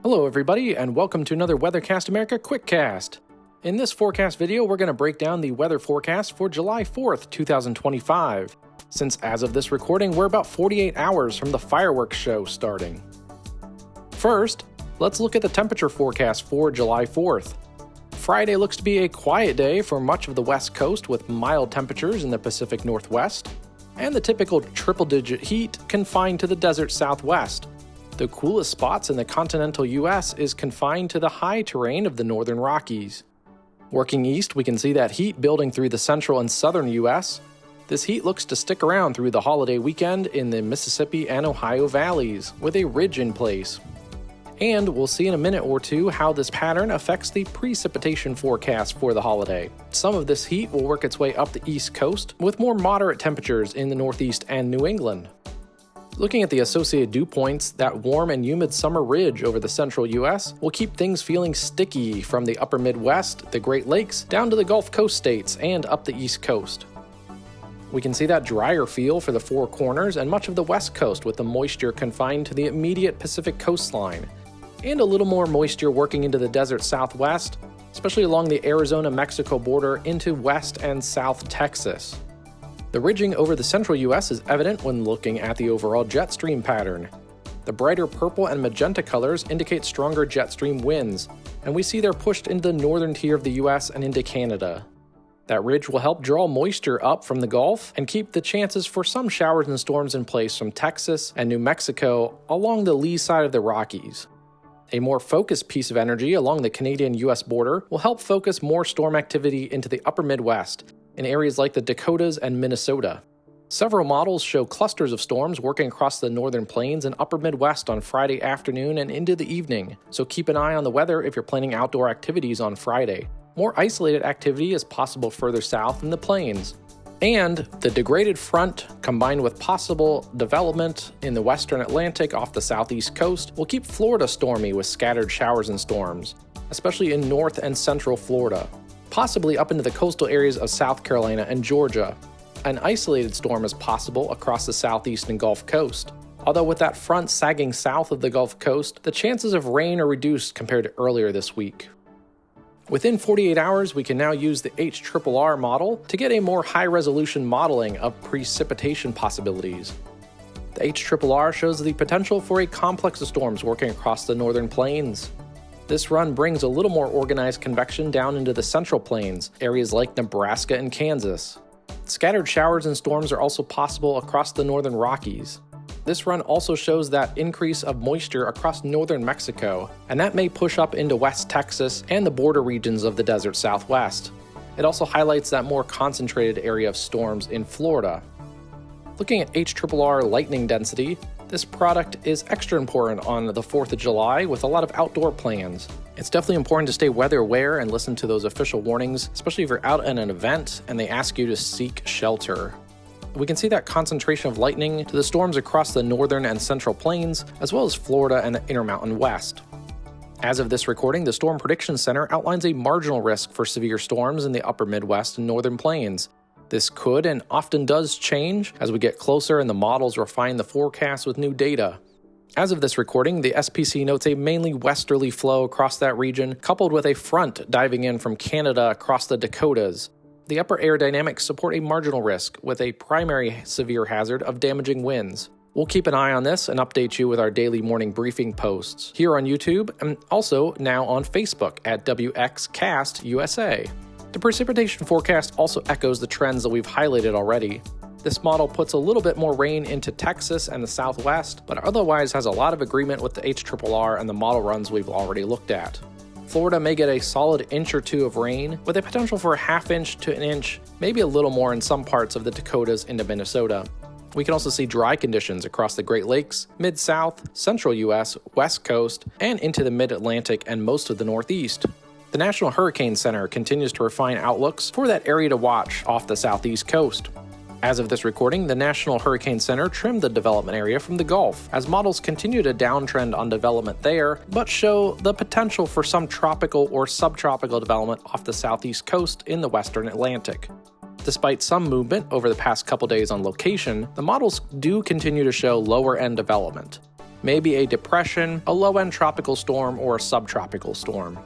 Hello everybody, and welcome to another WeatherCast America QuickCast. In this forecast video, we're going to break down the weather forecast for July 4th, 2025, since as of this recording, we're about 48 hours from the fireworks show starting. First, let's look at the temperature forecast for July 4th. Friday looks to be a quiet day for much of the West Coast with mild temperatures in the Pacific Northwest, and the typical triple-digit heat confined to the desert Southwest. The coolest spots in the continental US is confined to the high terrain of the northern Rockies. Working east, we can see that heat building through the central and southern US. This heat looks to stick around through the holiday weekend in the Mississippi and Ohio valleys, with a ridge in place. And we'll see in a minute or two how this pattern affects the precipitation forecast for the holiday. Some of this heat will work its way up the East Coast, with more moderate temperatures in the Northeast and New England. Looking at the associated dew points, that warm and humid summer ridge over the central US will keep things feeling sticky from the upper Midwest, the Great Lakes, down to the Gulf Coast states and up the East Coast. We can see that drier feel for the Four Corners and much of the West Coast, with the moisture confined to the immediate Pacific coastline, and a little more moisture working into the desert Southwest, especially along the Arizona-Mexico border into West and South Texas. The ridging over the central US is evident when looking at the overall jet stream pattern. The brighter purple and magenta colors indicate stronger jet stream winds, and we see they're pushed into the northern tier of the US and into Canada. That ridge will help draw moisture up from the Gulf and keep the chances for some showers and storms in place from Texas and New Mexico along the lee side of the Rockies. A more focused piece of energy along the Canadian-US border will help focus more storm activity into the upper Midwest, in areas like the Dakotas and Minnesota. Several models show clusters of storms working across the northern plains and upper Midwest on Friday afternoon and into the evening, so keep an eye on the weather if you're planning outdoor activities on Friday. More isolated activity is possible further south in the plains. And the degraded front, combined with possible development in the western Atlantic off the southeast coast, will keep Florida stormy with scattered showers and storms, especially in north and central Florida, possibly up into the coastal areas of South Carolina and Georgia. An isolated storm is possible across the southeast and Gulf Coast. Although with that front sagging south of the Gulf Coast, the chances of rain are reduced compared to earlier this week. Within 48 hours, we can now use the HRRR model to get a more high-resolution modeling of precipitation possibilities. The HRRR shows the potential for a complex of storms working across the northern plains. This run brings a little more organized convection down into the central plains, areas like Nebraska and Kansas. Scattered showers and storms are also possible across the northern Rockies. This run also shows that increase of moisture across northern Mexico, and that may push up into West Texas and the border regions of the desert Southwest. It also highlights that more concentrated area of storms in Florida. Looking at HRRR lightning density, this product is extra important on the 4th of July with a lot of outdoor plans. It's definitely important to stay weather aware and listen to those official warnings, especially if you're out at an event and they ask you to seek shelter. We can see that concentration of lightning to the storms across the northern and central plains, as well as Florida and the Intermountain West. As of this recording, the Storm Prediction Center outlines a marginal risk for severe storms in the upper Midwest and northern plains. This could and often does change as we get closer and the models refine the forecast with new data. As of this recording, the SPC notes a mainly westerly flow across that region, coupled with a front diving in from Canada across the Dakotas. The upper air dynamics support a marginal risk, with a primary severe hazard of damaging winds. We'll keep an eye on this and update you with our daily morning briefing posts here on YouTube and also now on Facebook at WeatherCastUSA. The precipitation forecast also echoes the trends that we've highlighted already. This model puts a little bit more rain into Texas and the Southwest, but otherwise has a lot of agreement with the HRRR and the model runs we've already looked at. Florida may get a solid inch or two of rain, with a potential for a half inch to an inch, maybe a little more in some parts of the Dakotas into Minnesota. We can also see dry conditions across the Great Lakes, Mid-South, Central US, West Coast, and into the Mid-Atlantic and most of the Northeast. The National Hurricane Center continues to refine outlooks for that area to watch off the southeast coast. As of this recording, the National Hurricane Center trimmed the development area from the Gulf, as models continue to downtrend on development there, but show the potential for some tropical or subtropical development off the southeast coast in the western Atlantic. Despite some movement over the past couple days on location, the models do continue to show lower end development. maybe a depression, a low-end tropical storm, or a subtropical storm.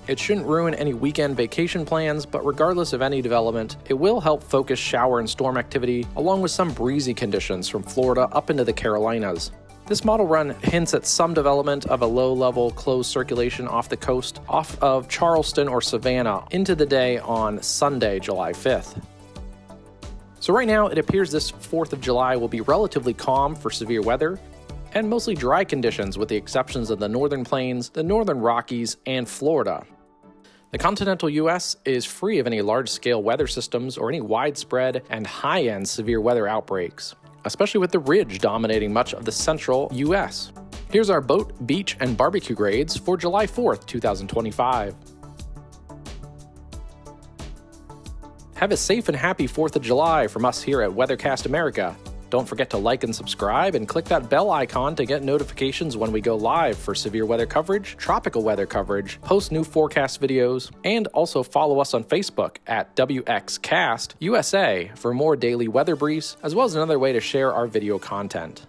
It shouldn't ruin any weekend vacation plans, but regardless of any development, it will help focus shower and storm activity, along with some breezy conditions from Florida up into the Carolinas. This model run hints at some development of a low-level closed circulation off the coast, off of Charleston or Savannah, into the day on Sunday, July 5th. So right now, it appears this 4th of July will be relatively calm for severe weather, and mostly dry conditions with the exceptions of the northern plains, the northern Rockies, and Florida. The continental U.S. is free of any large-scale weather systems or any widespread and high-end severe weather outbreaks, especially with the ridge dominating much of the central U.S. Here's our boat, beach, and barbecue grades for July 4th, 2025. Have a safe and happy 4th of July from us here at WeatherCast America. Don't forget to like and subscribe and click that bell icon to get notifications when we go live for severe weather coverage, tropical weather coverage, post new forecast videos, and also follow us on Facebook at WXCastUSA for more daily weather briefs, as well as another way to share our video content.